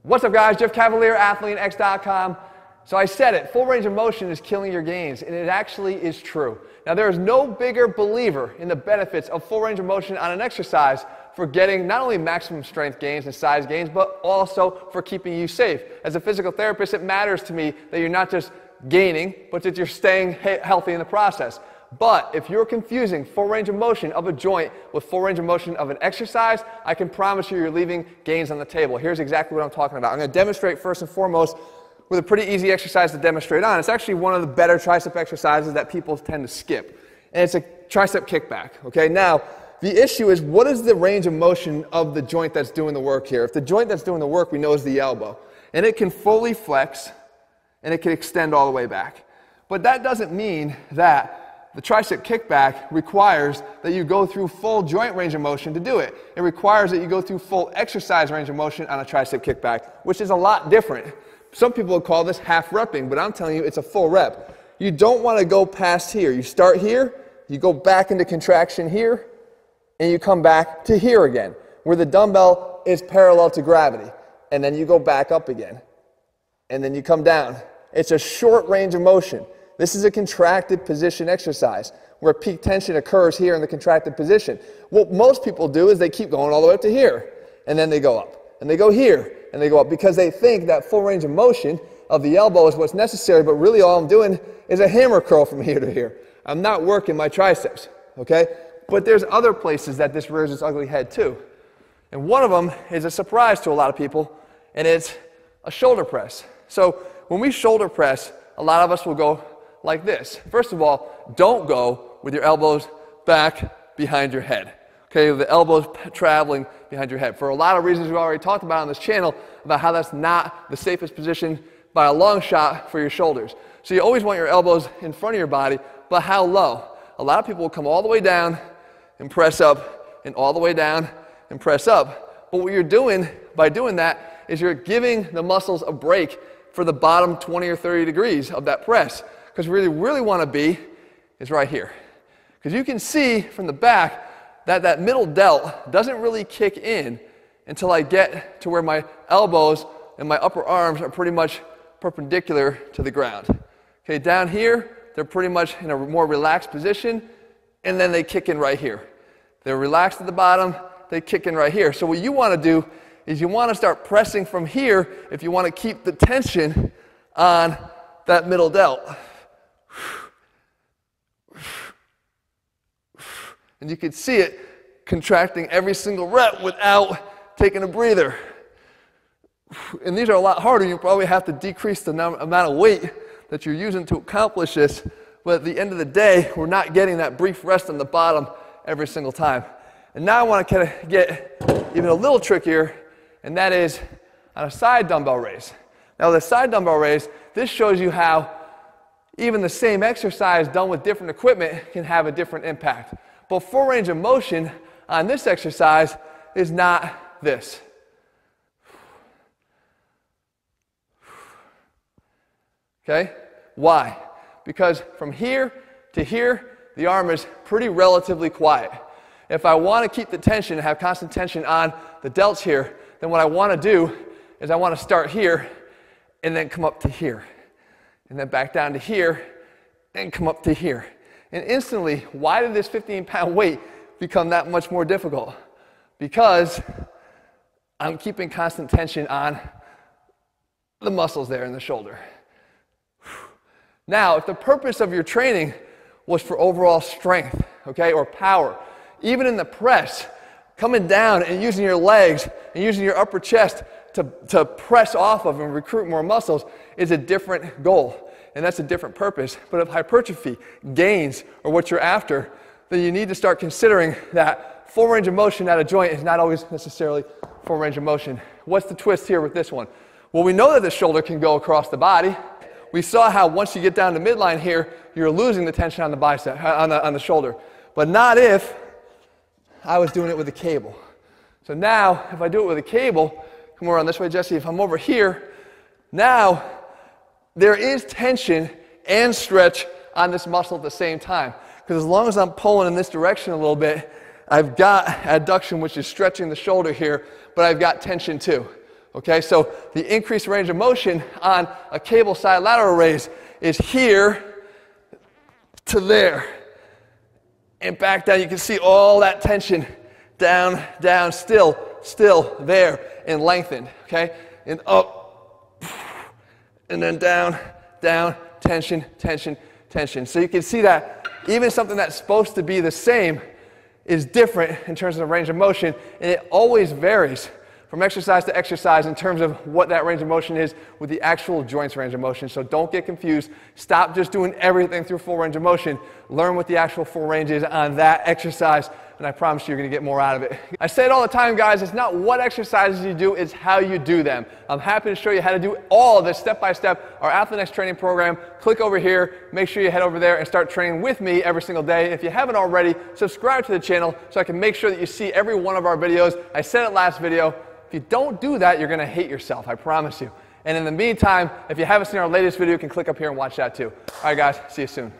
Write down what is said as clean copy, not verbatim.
What's up, guys? Jeff Cavaliere, ATHLEAN-X.com. So I said it, full range of motion is killing your gains, and it actually is true. Now, there is no bigger believer in the benefits of full range of motion on an exercise for getting not only maximum strength gains and size gains, but also for keeping you safe. As a physical therapist, it matters to me that you're not just gaining, but that you're staying healthy in the process. But if you're confusing full range of motion of a joint with full range of motion of an exercise, I can promise you you're leaving gains on the table. Here's exactly what I'm talking about. I'm going to demonstrate first and foremost with a pretty easy exercise to demonstrate on. It's actually one of the better tricep exercises that people tend to skip. And it's a tricep kickback. Okay, now the issue is, what is the range of motion of the joint that's doing the work here? If the joint that's doing the work we know is the elbow, and it can fully flex and it can extend all the way back. But that doesn't mean that the tricep kickback requires that you go through full joint range of motion to do it. It requires that you go through full exercise range of motion on a tricep kickback, which is a lot different. Some people would call this half repping, but I'm telling you it's a full rep. You don't want to go past here. You start here, you go back into contraction here, and you come back to here again, where the dumbbell is parallel to gravity. And then you go back up again. And then you come down. It's a short range of motion. This is a contracted position exercise where peak tension occurs here in the contracted position. What most people do is they keep going all the way up to here, and then they go up, and they go here, and they go up, because they think that full range of motion of the elbow is what's necessary, but really all I'm doing is a hammer curl from here to here. I'm not working my triceps, okay? But there's other places that this rears its ugly head too. And one of them is a surprise to a lot of people, and it's a shoulder press. So when we shoulder press, a lot of us will go like this. First of all, don't go with your elbows back behind your head. Okay, the elbows traveling behind your head. For a lot of reasons we've already talked about on this channel about how that's not the safest position by a long shot for your shoulders. So you always want your elbows in front of your body, but how low? A lot of people will come all the way down and press up, and all the way down and press up. But what you're doing by doing that is you're giving the muscles a break for the bottom 20 or 30 degrees of that press. Because where you really want to be is right here. Because you can see from the back that that middle delt doesn't really kick in until I get to where my elbows and my upper arms are pretty much perpendicular to the ground. Okay, down here, they're pretty much in a more relaxed position, and then they kick in right here. They're relaxed at the bottom, they kick in right here. So what you want to do is you want to start pressing from here if you want to keep the tension on that middle delt. And you can see it contracting every single rep without taking a breather. And these are a lot harder. You probably have to decrease the amount of weight that you're using to accomplish this. But at the end of the day, we're not getting that brief rest on the bottom every single time. And now I want to kind of get even a little trickier, and that is on a side dumbbell raise. Now, with a side dumbbell raise, this shows you how even the same exercise done with different equipment can have a different impact. But full range of motion on this exercise is not this. Okay? Why? Because from here to here, the arm is pretty relatively quiet. If I want to keep the tension and have constant tension on the delts here, then what I want to do is I want to start here and then come up to here. And then back down to here and come up to here. And instantly, why did this 15-pound weight become that much more difficult? Because I'm keeping constant tension on the muscles there in the shoulder. Now, if the purpose of your training was for overall strength, okay, or power, even in the press, coming down and using your legs and using your upper chest to press off of and recruit more muscles is a different goal. And that's a different purpose. But if hypertrophy, gains, are what you're after, then you need to start considering that full range of motion at a joint is not always necessarily full range of motion. What's the twist here with this one? Well, we know that the shoulder can go across the body. We saw how once you get down to midline here, you're losing the tension on the bicep, on the shoulder. But not if I was doing it with a cable. So now, if I do it with a cable, come around this way, Jesse, if I'm over here, now there is tension and stretch on this muscle at the same time. Because as long as I'm pulling in this direction a little bit, I've got adduction, which is stretching the shoulder here, but I've got tension too. Okay, so the increased range of motion on a cable side lateral raise is here to there. And back down, you can see all that tension down, down, still there and lengthened, okay? And up, and then down, down, tension, tension, tension. So you can see that even something that's supposed to be the same is different in terms of the range of motion, and it always varies from exercise to exercise in terms of what that range of motion is with the actual joints range of motion. So don't get confused. Stop just doing everything through full range of motion. Learn what the actual full range is on that exercise, and I promise you, you're going to get more out of it. I say it all the time, guys. It's not what exercises you do, it's how you do them. I'm happy to show you how to do all of this step by step. Our ATHLEAN-X training program. Click over here. Make sure you head over there and start training with me every single day. If you haven't already, subscribe to the channel so I can make sure that you see every one of our videos. I said it last video. If you don't do that, you're going to hate yourself, I promise you. And in the meantime, if you haven't seen our latest video, you can click up here and watch that too. All right, guys, see you soon.